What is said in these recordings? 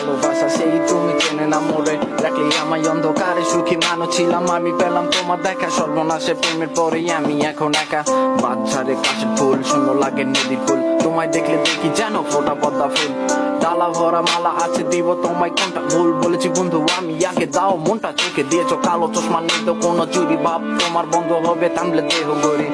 ভালোবাসা সেই তুমি চেনে না মোরে রাখলে আমায় অন্ধকারে সুখী মানুষ ছিলাম আমি পেলাম তোমার দেখা সর্বনাশে প্রেমের পরেই আমি এখন একা বাচ্চারে কাশের ফুল শূন্য লাগে নদীর ফুল তোমায় দেখলে দেখি যেন ফোটা পদ্মা ফুল ডালা ভরা মালা আছে দিব তোমায় কোনটা ভুল বলেছি বন্ধু আমি আগে দাও মনটা চোখে দিয়েছো কালো চশমা নেই তো কোনো চুরি ভাব তোমার বন্ধ হবে থামলে দেহ গড়ি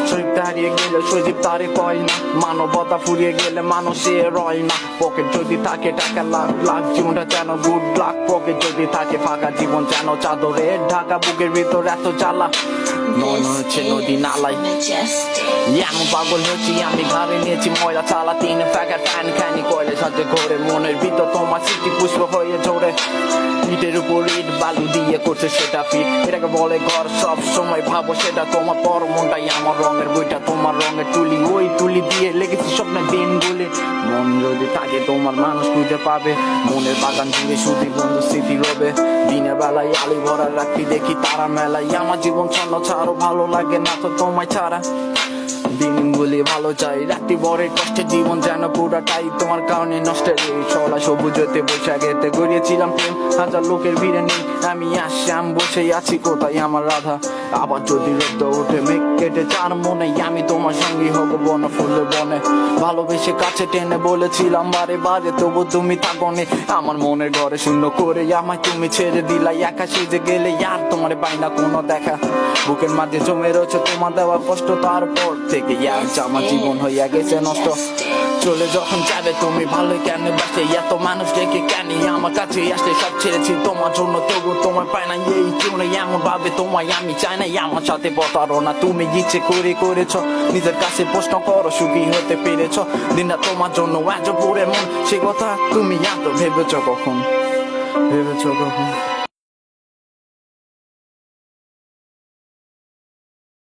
শরীর হারিয়ে গেলে সজীব তারে কয় না মানবতা ফুরিয়ে গেলে মানুষে রয় না পকেট যদি থাকে টাকা লাখ লাখ জীবনটা যেন গুড লাখ পকেট যদি থাকে ফাঁকা জীবন যেন চাদরে ঢাকা বুকের ভিতর এত জ্বালা মনে হচ্ছে নদী নালায় এমন পাগল হচ্ছি আমি ঘরে নিয়েছি ময়লা চালা তিন প্যাকেট ফ্যান খানি কয়লে সাথে ঘরে মনের ভিতর তোমার স্মৃতি পুষ্প হয়ে ঝরে ইটের উপর ইট বালু দিয়ে করছে সেটা ফিট এটাকে বলে ঘর সব সময় ভাবো সেটা তোমার পর মনটাই আমার রঙের বইটা তোমার রঙের তুলি ওই তুলি দিয়ে লেগেছি স্বপ্নের দিনগুলি মন যদি থাকে তোমার মানুষ খুঁজে পাবে মনের বাগান জুড়ে শুধু বন্ধু স্মৃতি রবে দিনের বেলায় আলি ভরা রাখি দেখি তারা মেলায় আমার জীবন ছন্ন ছাড়ো ভালো লাগে না তো তোমায় ছাড়া দিনগুলি ভালো চাই রাত্রি বরের কষ্টে জীবন যেন পুরাটাই তোমার কারণে নষ্টের চলা সবুজতে বৈশাখেতে গড়িয়েছিলাম প্রেম হাজার লোকের ভিড়ে নেই আমি আসলাম বসে আছি কোথায় আমার রাধা আবার যদি রোদ ওঠে মেঘ কেটে চার মনে আমি তোমার সঙ্গী হব বন ফুলে বনে ভালোবেসে কাছে টেনে বলেছিলাম বারে বারে তবু তুমি থাকো নে আমার মনের ঘরে শূন্য করে আমায় তুমি ছেড়ে দিলাই একা সেজে গেলে আর তোমার পাই না কোনো দেখা বুকের মাঝে জমে রয়েছে তোমার দেওয়া কষ্ট তারপর থেকে আমার জীবন হইয়া গেছে নষ্ট চলে যখন যাবে তুমি ভালো কেন বাসে এত মানুষ ডেকে কেন আমার কাছে আসলে সব ছেড়েছি তোমার জন্য তবু তোমার পায় না এই জীবনে এমন ভাবে তোমায় আমি চাই না আমার সাথে প্রতারণা তুমি ইচ্ছে করে করেছ নিজের কাছে প্রশ্ন করো সুখী হতে পেরেছ দিনটা তোমার জন্য এত পড়ে মন সে কথা তুমি এত ভেবেছ কখন